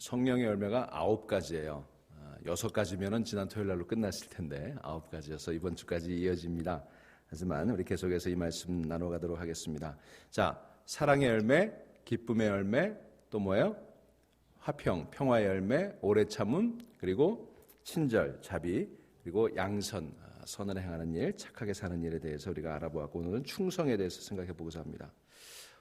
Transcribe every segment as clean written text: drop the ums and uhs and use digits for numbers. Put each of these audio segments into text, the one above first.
성령의 열매가 9가지예요. 6가지면은 지난 토요일 날로 끝났을 텐데 9가지여서 이번 주까지 이어집니다. 하지만 우리 계속해서 이 말씀 나눠가도록 하겠습니다. 자, 사랑의 열매, 기쁨의 열매, 또 뭐예요? 화평, 평화의 열매, 오래 참음, 그리고 친절, 자비, 그리고 양선, 선을 행하는 일, 착하게 사는 일에 대해서 우리가 알아보았고, 오늘은 충성에 대해서 생각해 보고자 합니다.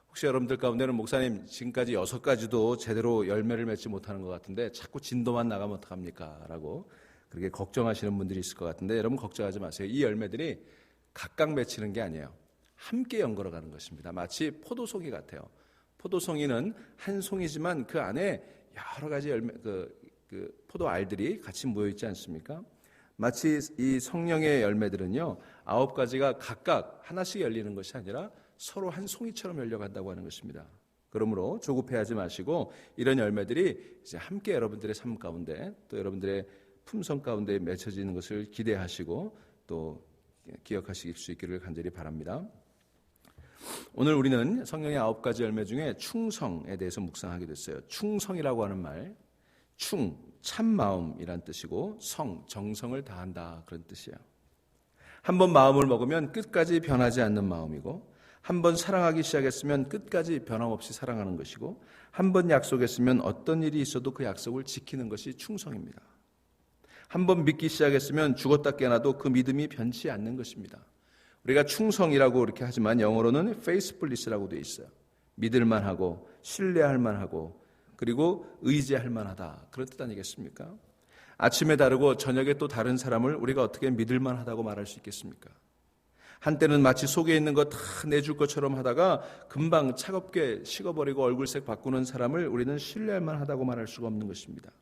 혹시 여러분들 가운데는 목사님 지금까지 6가지도 제대로 열매를 맺지 못하는 것 같은데 자꾸 진도만 나가면 어떡합니까? 라고 그렇게 걱정하시는 분들이 있을 것 같은데, 여러분 걱정하지 마세요. 이 열매들이 각각 맺히는 게 아니에요. 함께 연걸어가는 것입니다. 마치 포도송이 같아요. 포도송이는 한 송이지만 그 안에 여러 가지 열매, 포도 알들이 같이 모여 있지 않습니까? 마치 이 성령의 열매들은요, 9가지가 각각 하나씩 열리는 것이 아니라 서로 한 송이처럼 열려간다고 하는 것입니다. 그러므로 조급해하지 마시고 이런 열매들이 이제 함께 여러분들의 삶 가운데, 또 여러분들의 품성 가운데 맺혀지는 것을 기대하시고 또 기억하실 수 있기를 간절히 바랍니다. 오늘 우리는 성령의 9가지 열매 중에 충성에 대해서 묵상하게 됐어요. 충성이라고 하는 말, 참마음이란 뜻이고, 정성을 다한다, 그런 뜻이에요. 한번 마음을 먹으면 끝까지 변하지 않는 마음이고, 한번 사랑하기 시작했으면 끝까지 변함없이 사랑하는 것이고, 한번 약속했으면 어떤 일이 있어도 그 약속을 지키는 것이 충성입니다. 한번 믿기 시작했으면 죽었다 깨어나도 그 믿음이 변치 않는 것입니다. 우리가 충성이라고 이렇게 하지만 영어로는 faithfulness라고 되어 있어요. 믿을만 하고 신뢰할 만하고 그리고 의지할 만하다, 그런 뜻 아니겠습니까? 아침에 다르고 저녁에 또 다른 사람을 우리가 어떻게 믿을만 하다고 말할 수 있겠습니까? 한때는 마치 속에 있는 거 다 내줄 것처럼 하다가 금방 차갑게 식어버리고 얼굴색 바꾸는 사람을 우리는 신뢰할 만하다고 말할 수가 없는 것입니다.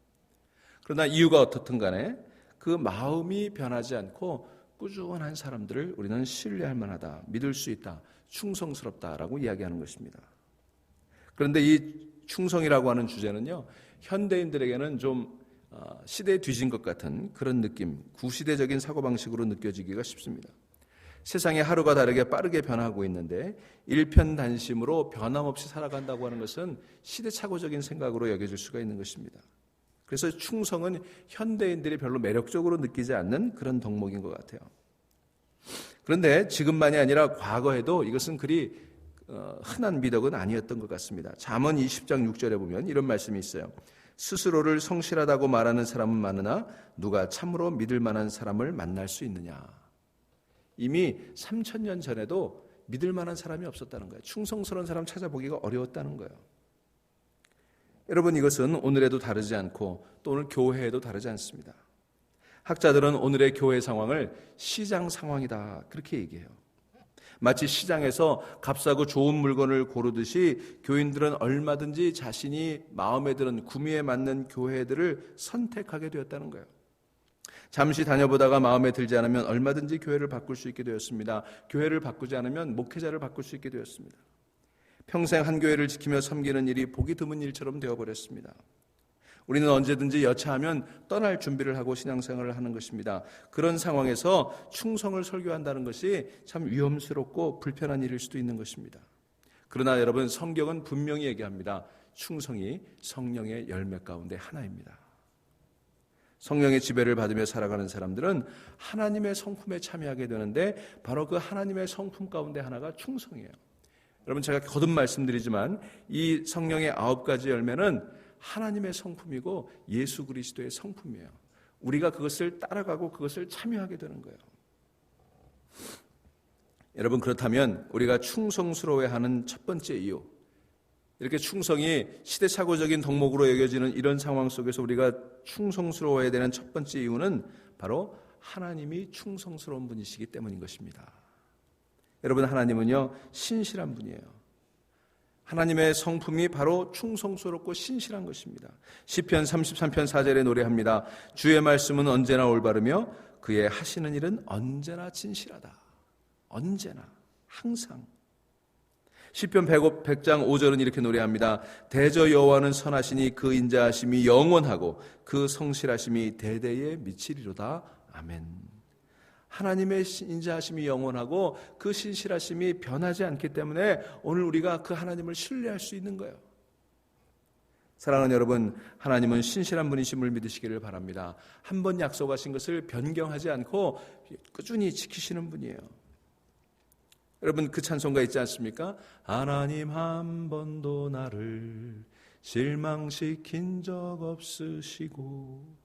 그러나 이유가 어떻든 간에 그 마음이 변하지 않고 꾸준한 사람들을 우리는 신뢰할 만하다, 믿을 수 있다, 충성스럽다라고 이야기하는 것입니다. 그런데 이 충성이라고 하는 주제는요, 현대인들에게는 좀 시대에 뒤진 것 같은 그런 느낌, 구시대적인 사고방식으로 느껴지기가 쉽습니다. 세상이 하루가 다르게 빠르게 변하고 있는데 일편단심으로 변함없이 살아간다고 하는 것은 시대착오적인 생각으로 여겨질 수가 있는 것입니다. 그래서 충성은 현대인들이 별로 매력적으로 느끼지 않는 그런 덕목인 것 같아요. 그런데 지금만이 아니라 과거에도 이것은 그리 흔한 미덕은 아니었던 것 같습니다. 잠언 20장 6절에 보면 이런 말씀이 있어요. 스스로를 성실하다고 말하는 사람은 많으나 누가 참으로 믿을 만한 사람을 만날 수 있느냐. 이미 3000년 전에도 믿을 만한 사람이 없었다는 거예요. 충성스러운 사람 찾아보기가 어려웠다는 거예요. 여러분, 이것은 오늘에도 다르지 않고 또 오늘 교회에도 다르지 않습니다. 학자들은 오늘의 교회 상황을 시장 상황이다, 그렇게 얘기해요. 마치 시장에서 값싸고 좋은 물건을 고르듯이 교인들은 얼마든지 자신이 마음에 드는 구미에 맞는 교회들을 선택하게 되었다는 거예요. 잠시 다녀보다가 마음에 들지 않으면 얼마든지 교회를 바꿀 수 있게 되었습니다. 교회를 바꾸지 않으면 목회자를 바꿀 수 있게 되었습니다. 평생 한 교회를 지키며 섬기는 일이 보기 드문 일처럼 되어버렸습니다. 우리는 언제든지 여차하면 떠날 준비를 하고 신앙생활을 하는 것입니다. 그런 상황에서 충성을 설교한다는 것이 참 위험스럽고 불편한 일일 수도 있는 것입니다. 그러나 여러분, 성경은 분명히 얘기합니다. 충성이 성령의 열매 가운데 하나입니다. 성령의 지배를 받으며 살아가는 사람들은 하나님의 성품에 참여하게 되는데 바로 그 하나님의 성품 가운데 하나가 충성이에요. 여러분, 제가 거듭 말씀드리지만 이 성령의 9가지 열매는 하나님의 성품이고 예수 그리스도의 성품이에요. 우리가 그것을 따라가고 그것을 참여하게 되는 거예요. 여러분, 그렇다면 우리가 충성스러워야 하는 첫 번째 이유, 이렇게 충성이 시대착오적인 덕목으로 여겨지는 이런 상황 속에서 우리가 충성스러워야 되는 첫 번째 이유는 바로 하나님이 충성스러운 분이시기 때문인 것입니다. 여러분, 하나님은요, 신실한 분이에요. 하나님의 성품이 바로 충성스럽고 신실한 것입니다. 시편 33편 4절에 노래합니다. 주의 말씀은 언제나 올바르며 그의 하시는 일은 언제나 진실하다. 언제나, 항상. 시편 100장 5절은 이렇게 노래합니다. 대저 여호와는 선하시니 그 인자하심이 영원하고 그 성실하심이 대대에 미치리로다. 아멘. 하나님의 인자하심이 영원하고 그 신실하심이 변하지 않기 때문에 오늘 우리가 그 하나님을 신뢰할 수 있는 거예요. 사랑하는 여러분, 하나님은 신실한 분이심을 믿으시기를 바랍니다. 한 번 약속하신 것을 변경하지 않고 꾸준히 지키시는 분이에요. 여러분, 그 찬송가 있지 않습니까? 하나님 한 번도 나를 실망시킨 적 없으시고.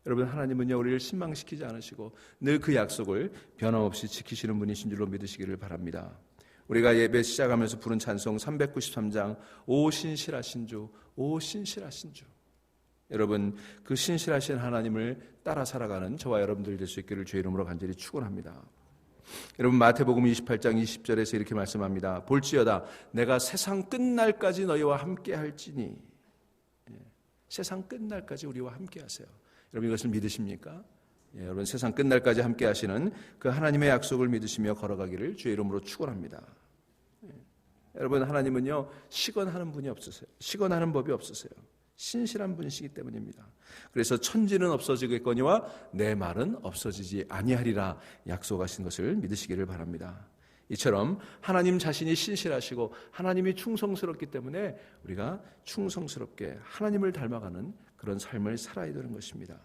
여러분, 하나님은요 우리를 실망시키지 않으시고 늘 그 약속을 변함없이 지키시는 분이신 줄로 믿으시기를 바랍니다. 우리가 예배 시작하면서 부른 찬송 393장 오 신실하신 주, 오 신실하신 주. 여러분, 그 신실하신 하나님을 따라 살아가는 저와 여러분들 될 수 있기를 주의 이름으로 간절히 축원합니다. 여러분, 마태복음 28장 20절에서 이렇게 말씀합니다. 볼지어다 내가 세상 끝날까지 너희와 함께 할지니. 세상 끝날까지 우리와 함께 하세요. 여러분, 이것을 믿으십니까? 여러분, 세상 끝날까지 함께 하시는 그 하나님의 약속을 믿으시며 걸어가기를 주의 이름으로 축원합니다. 여러분, 하나님은요 시건하는 분이 없으세요. 시건하는 법이 없으세요. 신실한 분이시기 때문입니다. 그래서 천지는 없어지겠거니와 내 말은 없어지지 아니하리라 약속하신 것을 믿으시기를 바랍니다. 이처럼 하나님 자신이 신실하시고 하나님이 충성스럽기 때문에 우리가 충성스럽게 하나님을 닮아가는 그런 삶을 살아야 되는 것입니다.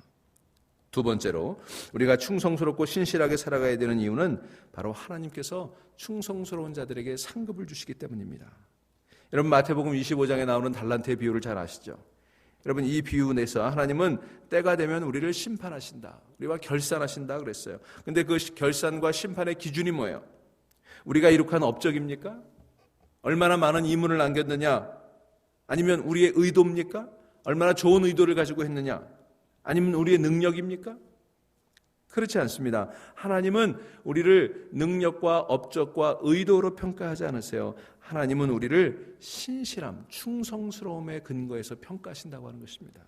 두 번째로 우리가 충성스럽고 신실하게 살아가야 되는 이유는 바로 하나님께서 충성스러운 자들에게 상급을 주시기 때문입니다. 여러분, 마태복음 25장에 나오는 달란트의 비유를 잘 아시죠? 여러분, 이 비유 내에서 하나님은 때가 되면 우리를 심판하신다, 우리와 결산하신다 그랬어요. 근데 그 결산과 심판의 기준이 뭐예요? 우리가 이룩한 업적입니까? 얼마나 많은 이문을 남겼느냐? 아니면 우리의 의도입니까? 얼마나 좋은 의도를 가지고 했느냐? 아니면 우리의 능력입니까? 그렇지 않습니다. 하나님은 우리를 능력과 업적과 의도로 평가하지 않으세요. 하나님은 우리를 신실함, 충성스러움의 근거에서 평가하신다고 하는 것입니다.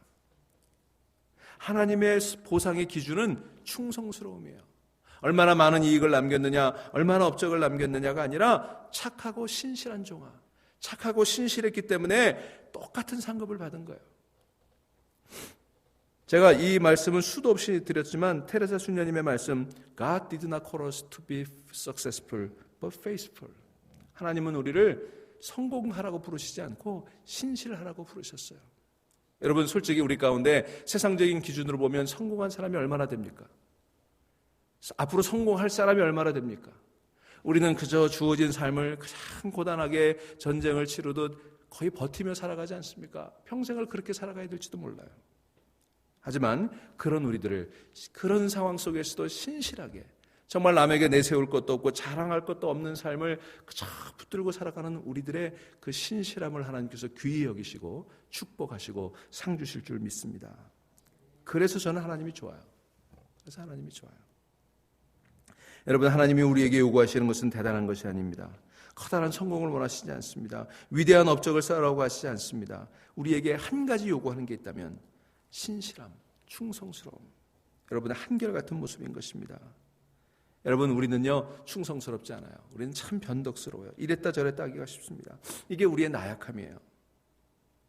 하나님의 보상의 기준은 충성스러움이에요. 얼마나 많은 이익을 남겼느냐, 얼마나 업적을 남겼느냐가 아니라 착하고 신실한 종아, 착하고 신실했기 때문에 똑같은 상급을 받은 거예요. 제가 이 말씀을 수도 없이 드렸지만 테레사 수녀님의 말씀, God did not call us to be successful, but faithful. 하나님은 우리를 성공하라고 부르시지 않고 신실하라고 부르셨어요. 여러분, 솔직히 우리 가운데 세상적인 기준으로 보면 성공한 사람이 얼마나 됩니까? 앞으로 성공할 사람이 얼마나 됩니까? 우리는 그저 주어진 삶을 가장 고단하게 전쟁을 치르듯 거의 버티며 살아가지 않습니까? 평생을 그렇게 살아가야 될지도 몰라요. 하지만 그런 우리들을 그런 상황 속에서도 신실하게 정말 남에게 내세울 것도 없고 자랑할 것도 없는 삶을 그저 붙들고 살아가는 우리들의 그 신실함을 하나님께서 귀히 여기시고 축복하시고 상 주실 줄 믿습니다. 그래서 저는 하나님이 좋아요. 그래서 하나님이 좋아요. 여러분, 하나님이 우리에게 요구하시는 것은 대단한 것이 아닙니다. 커다란 성공을 원하시지 않습니다. 위대한 업적을 쌓으라고 하시지 않습니다. 우리에게 한 가지 요구하는 게 있다면 신실함, 충성스러움, 여러분의 한결같은 모습인 것입니다. 여러분, 우리는요 충성스럽지 않아요. 우리는 참 변덕스러워요. 이랬다 저랬다 하기가 쉽습니다. 이게 우리의 나약함이에요.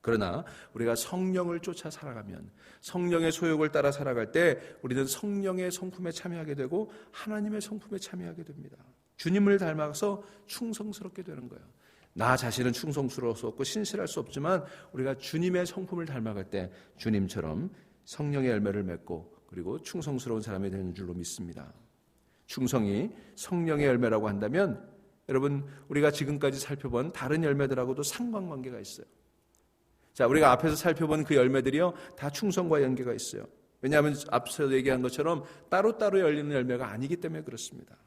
그러나 우리가 성령을 쫓아 살아가면, 성령의 소욕을 따라 살아갈 때 우리는 성령의 성품에 참여하게 되고 하나님의 성품에 참여하게 됩니다. 주님을 닮아서 충성스럽게 되는 거예요. 나 자신은 충성스러울 수 없고 신실할 수 없지만 우리가 주님의 성품을 닮아갈 때 주님처럼 성령의 열매를 맺고 그리고 충성스러운 사람이 되는 줄로 믿습니다. 충성이 성령의 열매라고 한다면 여러분, 우리가 지금까지 살펴본 다른 열매들하고도 상관관계가 있어요. 자, 우리가 앞에서 살펴본 그 열매들이요 다 충성과 연계가 있어요. 왜냐하면 앞서 얘기한 것처럼 따로따로 열리는 열매가 아니기 때문에 그렇습니다.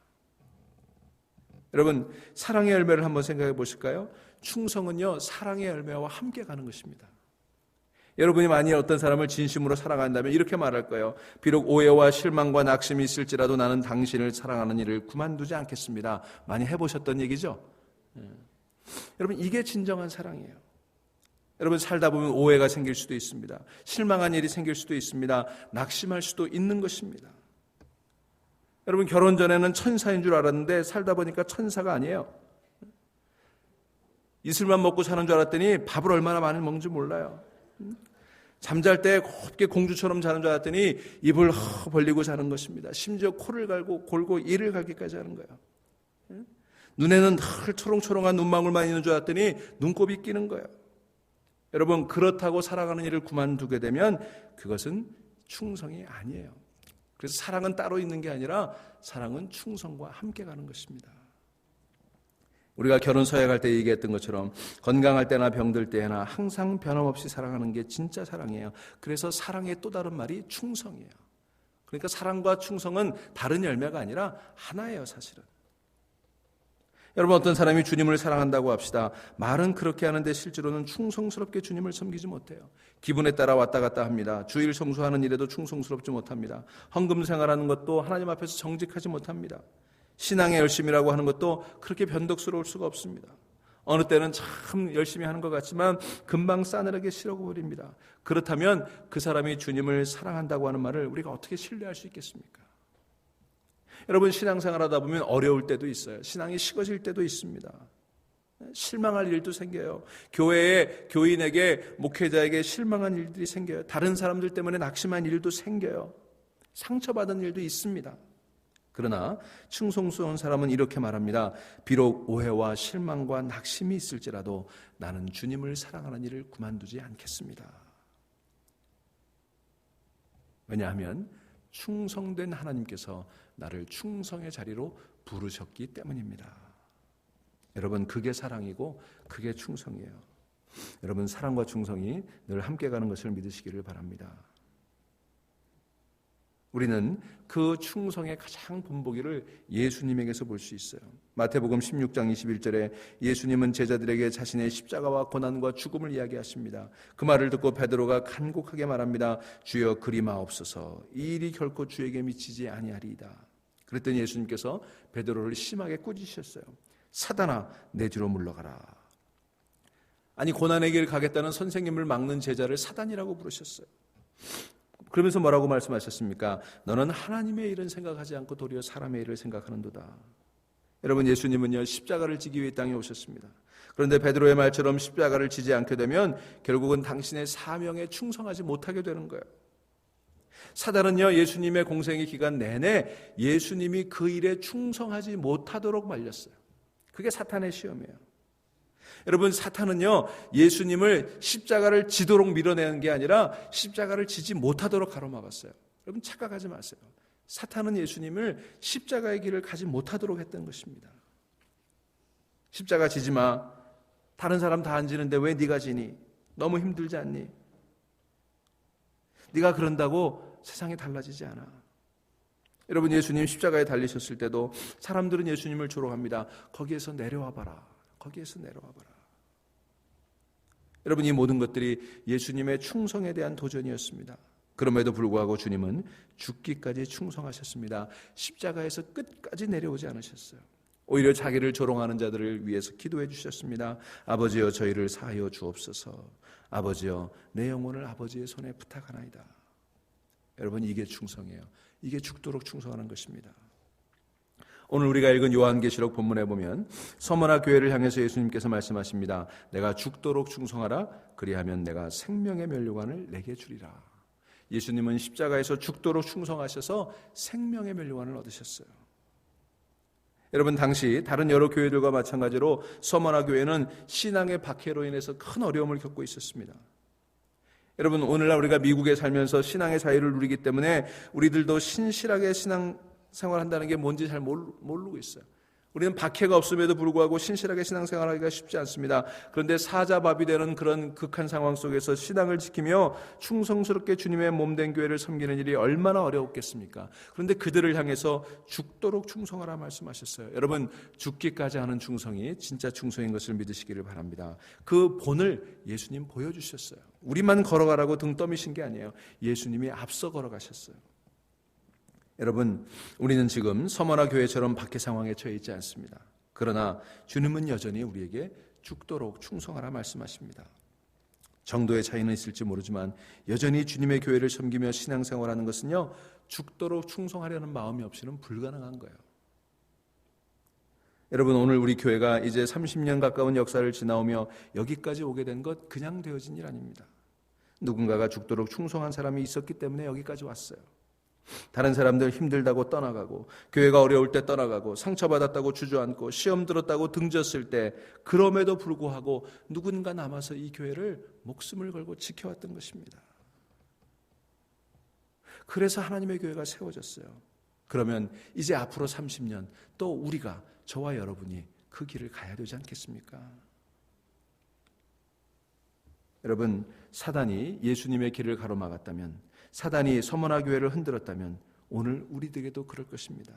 여러분, 사랑의 열매를 한번 생각해 보실까요? 충성은요 사랑의 열매와 함께 가는 것입니다. 여러분이 만일 어떤 사람을 진심으로 사랑한다면 이렇게 말할 거예요. 비록 오해와 실망과 낙심이 있을지라도 나는 당신을 사랑하는 일을 그만두지 않겠습니다. 많이 해보셨던 얘기죠? 여러분, 이게 진정한 사랑이에요. 여러분, 살다 보면 오해가 생길 수도 있습니다. 실망한 일이 생길 수도 있습니다. 낙심할 수도 있는 것입니다. 여러분, 결혼 전에는 천사인 줄 알았는데 살다 보니까 천사가 아니에요. 이슬만 먹고 사는 줄 알았더니 밥을 얼마나 많이 먹는지 몰라요. 잠잘 때 곱게 공주처럼 자는 줄 알았더니 입을 벌리고 자는 것입니다. 심지어 코를 갈고 골고 이를 갈기까지 하는 거예요. 눈에는 늘 초롱초롱한 눈망울만 있는 줄 알았더니 눈곱이 끼는 거예요. 여러분, 그렇다고 사랑하는 일을 그만두게 되면 그것은 충성이 아니에요. 그래서 사랑은 따로 있는 게 아니라 사랑은 충성과 함께 가는 것입니다. 우리가 결혼 서약할 때 얘기했던 것처럼 건강할 때나 병들 때나 항상 변함없이 사랑하는 게 진짜 사랑이에요. 그래서 사랑의 또 다른 말이 충성이에요. 그러니까 사랑과 충성은 다른 열매가 아니라 하나예요, 사실은. 여러분, 어떤 사람이 주님을 사랑한다고 합시다. 말은 그렇게 하는데 실제로는 충성스럽게 주님을 섬기지 못해요. 기분에 따라 왔다 갔다 합니다. 주일 성수하는 일에도 충성스럽지 못합니다. 헌금 생활하는 것도 하나님 앞에서 정직하지 못합니다. 신앙의 열심이라고 하는 것도 그렇게 변덕스러울 수가 없습니다. 어느 때는 참 열심히 하는 것 같지만 금방 싸늘하게 식어버립니다. 그렇다면 그 사람이 주님을 사랑한다고 하는 말을 우리가 어떻게 신뢰할 수 있겠습니까? 여러분, 신앙생활하다 보면 어려울 때도 있어요. 신앙이 식어질 때도 있습니다. 실망할 일도 생겨요. 교회에 교인에게 목회자에게 실망한 일들이 생겨요. 다른 사람들 때문에 낙심한 일도 생겨요. 상처받은 일도 있습니다. 그러나 충성스러운 사람은 이렇게 말합니다. 비록 오해와 실망과 낙심이 있을지라도 나는 주님을 사랑하는 일을 그만두지 않겠습니다. 왜냐하면 충성된 하나님께서 나를 충성의 자리로 부르셨기 때문입니다. 여러분, 그게 사랑이고 그게 충성이에요. 여러분, 사랑과 충성이 늘 함께 가는 것을 믿으시기를 바랍니다. 우리는 그 충성의 가장 본보기를 예수님에게서 볼 수 있어요. 마태복음 16장 21절에 예수님은 제자들에게 자신의 십자가와 고난과 죽음을 이야기하십니다. 그 말을 듣고 베드로가 간곡하게 말합니다. 주여, 그리 마옵소서. 이 일이 결코 주에게 미치지 아니하리이다. 그랬더니 예수님께서 베드로를 심하게 꾸짖으셨어요. 사단아, 내 뒤로 물러가라. 아니, 고난의 길 가겠다는 선생님을 막는 제자를 사단이라고 부르셨어요. 그러면서 뭐라고 말씀하셨습니까? 너는 하나님의 일은 생각하지 않고 도리어 사람의 일을 생각하는도다. 여러분, 예수님은요, 십자가를 지기 위해 땅에 오셨습니다. 그런데 베드로의 말처럼 십자가를 지지 않게 되면 결국은 당신의 사명에 충성하지 못하게 되는 거예요. 사단은요, 예수님의 공생의 기간 내내 예수님이 그 일에 충성하지 못하도록 말렸어요. 그게 사탄의 시험이에요. 여러분, 사탄은요, 예수님을 십자가를 지도록 밀어내는 게 아니라 십자가를 지지 못하도록 가로막았어요. 여러분, 착각하지 마세요. 사탄은 예수님을 십자가의 길을 가지 못하도록 했던 것입니다. 십자가 지지 마. 다른 사람 다 안 지는데 왜 네가 지니? 너무 힘들지 않니? 네가 그런다고 세상이 달라지지 않아. 여러분, 예수님 십자가에 달리셨을 때도 사람들은 예수님을 조롱합니다. 거기에서 내려와 봐라. 거기에서 내려와 봐라. 여러분, 이 모든 것들이 예수님의 충성에 대한 도전이었습니다. 그럼에도 불구하고 주님은 죽기까지 충성하셨습니다. 십자가에서 끝까지 내려오지 않으셨어요. 오히려 자기를 조롱하는 자들을 위해서 기도해 주셨습니다. 아버지여, 저희를 사하여 주옵소서. 아버지여, 내 영혼을 아버지의 손에 부탁하나이다. 여러분, 이게 충성이에요. 이게 죽도록 충성하는 것입니다. 오늘 우리가 읽은 요한계시록 본문에 보면 서머나 교회를 향해서 예수님께서 말씀하십니다. 내가 죽도록 충성하라. 그리하면 내가 생명의 면류관을 내게 주리라. 예수님은 십자가에서 죽도록 충성하셔서 생명의 면류관을 얻으셨어요. 여러분, 당시 다른 여러 교회들과 마찬가지로 서머나 교회는 신앙의 박해로 인해서 큰 어려움을 겪고 있었습니다. 여러분, 오늘날 우리가 미국에 살면서 신앙의 자유를 누리기 때문에 우리들도 신실하게 신앙 생활한다는 게 뭔지 잘 모르고 있어요. 우리는 박해가 없음에도 불구하고 신실하게 신앙생활하기가 쉽지 않습니다. 그런데 사자밥이 되는 그런 극한 상황 속에서 신앙을 지키며 충성스럽게 주님의 몸된 교회를 섬기는 일이 얼마나 어려웠겠습니까? 그런데 그들을 향해서 죽도록 충성하라 말씀하셨어요. 여러분, 죽기까지 하는 충성이 진짜 충성인 것을 믿으시기를 바랍니다. 그 본을 예수님 보여주셨어요. 우리만 걸어가라고 등 떠미신 게 아니에요. 예수님이 앞서 걸어가셨어요. 여러분, 우리는 지금 서머나 교회처럼 박해 상황에 처해 있지 않습니다. 그러나 주님은 여전히 우리에게 죽도록 충성하라 말씀하십니다. 정도의 차이는 있을지 모르지만 여전히 주님의 교회를 섬기며 신앙생활하는 것은요, 죽도록 충성하려는 마음이 없이는 불가능한 거예요. 여러분, 오늘 우리 교회가 이제 30년 가까운 역사를 지나오며 여기까지 오게 된 것 그냥 되어진 일 아닙니다. 누군가가 죽도록 충성한 사람이 있었기 때문에 여기까지 왔어요. 다른 사람들 힘들다고 떠나가고, 교회가 어려울 때 떠나가고, 상처받았다고 주저앉고, 시험 들었다고 등졌을 때, 그럼에도 불구하고 누군가 남아서 이 교회를 목숨을 걸고 지켜왔던 것입니다. 그래서 하나님의 교회가 세워졌어요. 그러면 이제 앞으로 30년 또 우리가, 저와 여러분이 그 길을 가야 되지 않겠습니까? 여러분, 사단이 예수님의 길을 가로막았다면, 사단이 서머나 교회를 흔들었다면 오늘 우리들에게도 그럴 것입니다.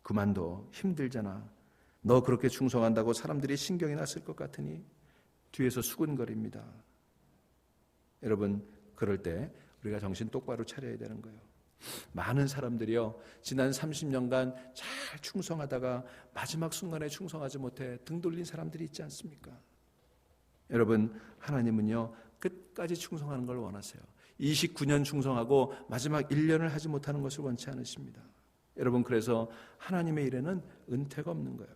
그만둬, 힘들잖아. 너 그렇게 충성한다고 사람들이 신경이 났을 것 같으니 뒤에서 수군거립니다. 여러분, 그럴 때 우리가 정신 똑바로 차려야 되는 거예요. 많은 사람들이요, 지난 30년간 잘 충성하다가 마지막 순간에 충성하지 못해 등 돌린 사람들이 있지 않습니까? 여러분, 하나님은요, 끝까지 충성하는 걸 원하세요. 29년 충성하고 마지막 1년을 하지 못하는 것을 원치 않으십니다. 여러분, 그래서 하나님의 일에는 은퇴가 없는 거예요.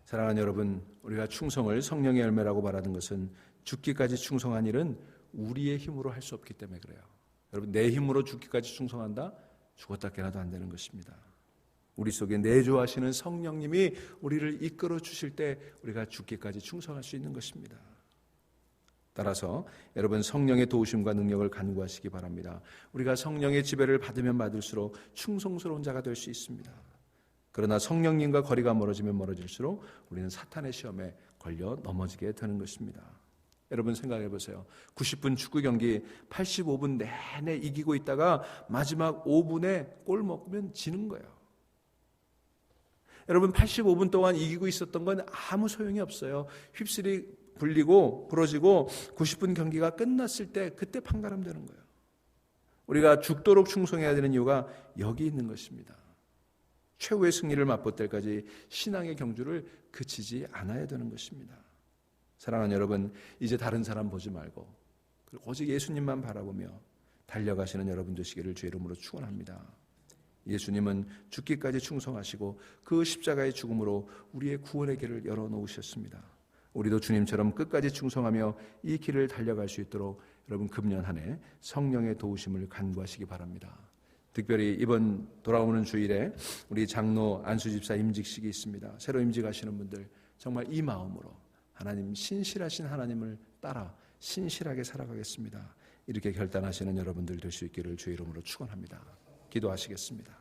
사랑하는 여러분, 우리가 충성을 성령의 열매라고 말하는 것은 죽기까지 충성한 일은 우리의 힘으로 할 수 없기 때문에 그래요. 여러분, 내 힘으로 죽기까지 충성한다? 죽었다 깨나도 안 되는 것입니다. 우리 속에 내주하시는 성령님이 우리를 이끌어 주실 때 우리가 죽기까지 충성할 수 있는 것입니다. 따라서 여러분, 성령의 도우심과 능력을 간구하시기 바랍니다. 우리가 성령의 지배를 받으면 받을수록 충성스러운 자가 될 수 있습니다. 그러나 성령님과 거리가 멀어지면 멀어질수록 우리는 사탄의 시험에 걸려 넘어지게 되는 것입니다. 여러분, 생각해 보세요. 90분 축구 경기 85분 내내 이기고 있다가 마지막 5분에 골 먹으면 지는 거예요. 여러분, 85분 동안 이기고 있었던 건 아무 소용이 없어요. 휩쓸이 불리고 부러지고 90분 경기가 끝났을 때 그때 판가름 되는 거예요. 우리가 죽도록 충성해야 되는 이유가 여기 있는 것입니다. 최후의 승리를 맛볼 때까지 신앙의 경주를 그치지 않아야 되는 것입니다. 사랑하는 여러분, 이제 다른 사람 보지 말고 오직 예수님만 바라보며 달려가시는 여러분 되시기를 주의 이름으로 축원합니다. 예수님은 죽기까지 충성하시고 그 십자가의 죽음으로 우리의 구원의 길을 열어놓으셨습니다. 우리도 주님처럼 끝까지 충성하며 이 길을 달려갈 수 있도록 여러분, 금년 한 해 성령의 도우심을 간구하시기 바랍니다. 특별히 이번 돌아오는 주일에 우리 장로 안수집사 임직식이 있습니다. 새로 임직하시는 분들 정말 이 마음으로 하나님, 신실하신 하나님을 따라 신실하게 살아가겠습니다. 이렇게 결단하시는 여러분들 될 수 있기를 주의 이름으로 축원합니다. 기도하시겠습니다.